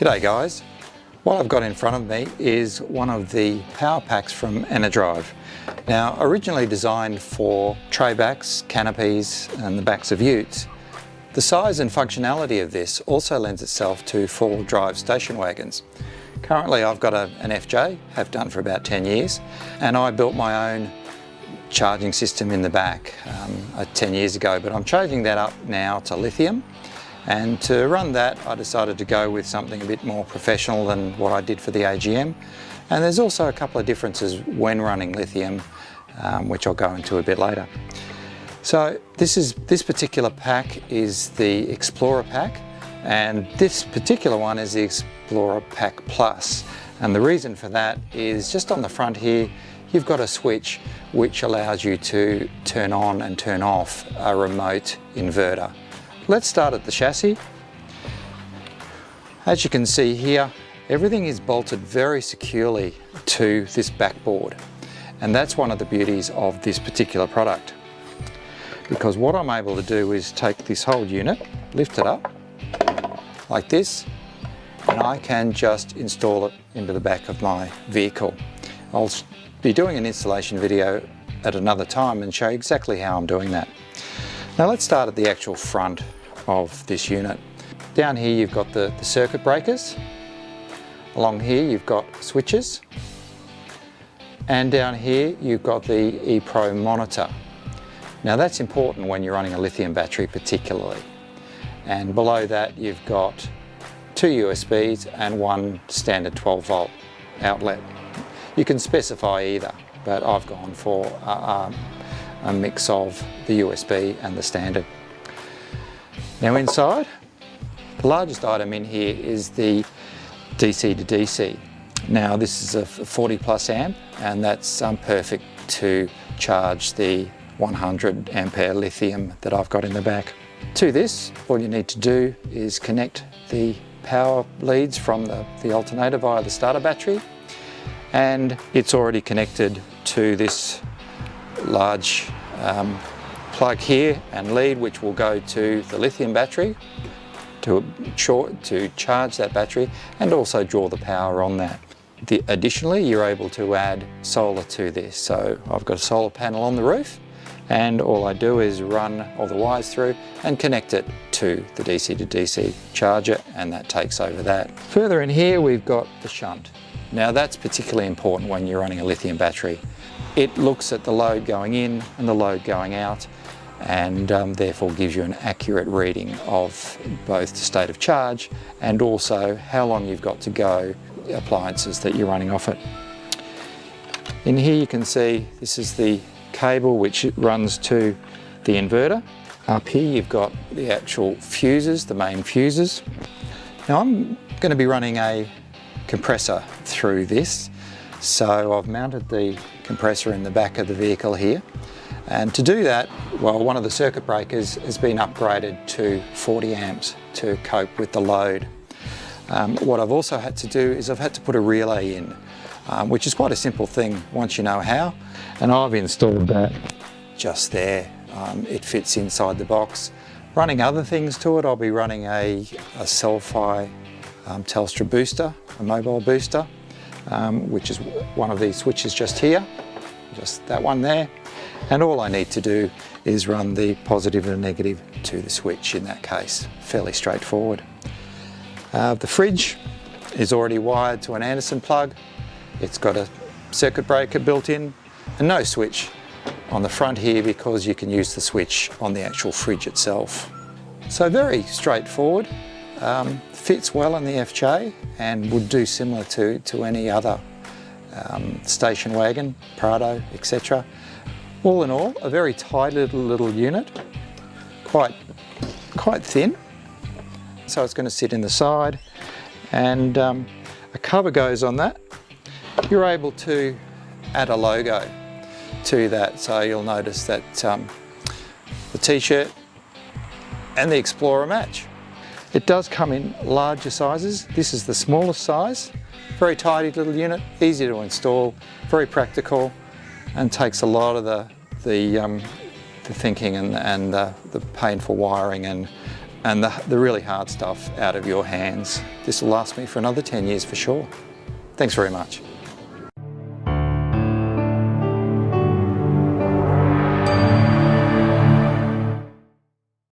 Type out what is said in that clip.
G'day guys. What I've got in front of me is one of the power packs from Enerdrive. Now, originally designed for tray backs, canopies and the backs of utes, the size and functionality of this also lends itself to four-wheel drive station wagons. Currently I've got an FJ, have done for about 10 years, and I built my own charging system in the back 10 years ago, but I'm changing that up now to lithium. And to run that, I decided to go with something a bit more professional than what I did for the AGM. And there's also a couple of differences when running lithium, which I'll go into a bit later. So this particular pack is the Explorer pack, and this particular one is the Explorer Pack Plus. And the reason for that is just on the front here, you've got a switch which allows you to turn on and turn off a remote inverter. Let's start at the chassis. As you can see here, everything is bolted very securely to this backboard. And that's one of the beauties of this particular product. Because what I'm able to do is take this whole unit, lift it up like this, and I can just install it into the back of my vehicle. I'll be doing an installation video at another time and show you exactly how I'm doing that. Now let's start at the actual front of this unit. Down here you've got the circuit breakers. Along here you've got switches. And down here you've got the ePRO monitor. Now that's important when you're running a lithium battery particularly. And below that you've got two USBs and one standard 12 volt outlet. You can specify either, but I've gone for a mix of the USB and the standard. Now inside, the largest item in here is the DC to DC. Now this is a 40 plus amp, and that's perfect to charge the 100 ampere lithium that I've got in the back. To this, all you need to do is connect the power leads from the alternator via the starter battery, and it's already connected to this large plug here and lead, which will go to the lithium battery to charge that battery and also draw the power on that. Additionally, you're able to add solar to this. So I've got a solar panel on the roof, and all I do is run all the wires through and connect it to the DC to DC charger, and that takes over that. Further in here we've got the shunt. Now that's particularly important when you're running a lithium battery. It looks at the load going in and the load going out, and therefore gives you an accurate reading of both the state of charge and also how long you've got to go, the appliances that you're running off it. In here you can see this is the cable which runs to the inverter. Up here you've got the actual fuses, the main fuses. Now I'm going to be running a compressor through this, so I've mounted the compressor in the back of the vehicle here. And to do that, well, one of the circuit breakers has been upgraded to 40 amps to cope with the load. What I've also had to do is I've had to put a relay in, which is quite a simple thing once you know how. And I've installed that just there. It fits inside the box. Running other things to it, I'll be running a Selfie Telstra booster, a mobile booster, which is one of these switches just here, just that one there. And all I need to do is run the positive and negative to the switch in that case. Fairly straightforward. The fridge is already wired to an Anderson plug. It's got a circuit breaker built in and no switch on the front here because you can use the switch on the actual fridge itself. So very straightforward. Fits well in the FJ and would do similar to any other station wagon, Prado, etc. All in all, a very tight little unit, quite thin. So it's going to sit in the side, and a cover goes on that. You're able to add a logo to that, so you'll notice that the t-shirt and the Explorer match. It does come in larger sizes. This is the smallest size. Very tidy little unit, easy to install, very practical, and takes a lot of the thinking and the painful wiring and and the really hard stuff out of your hands. This will last me for another 10 years for sure. Thanks very much.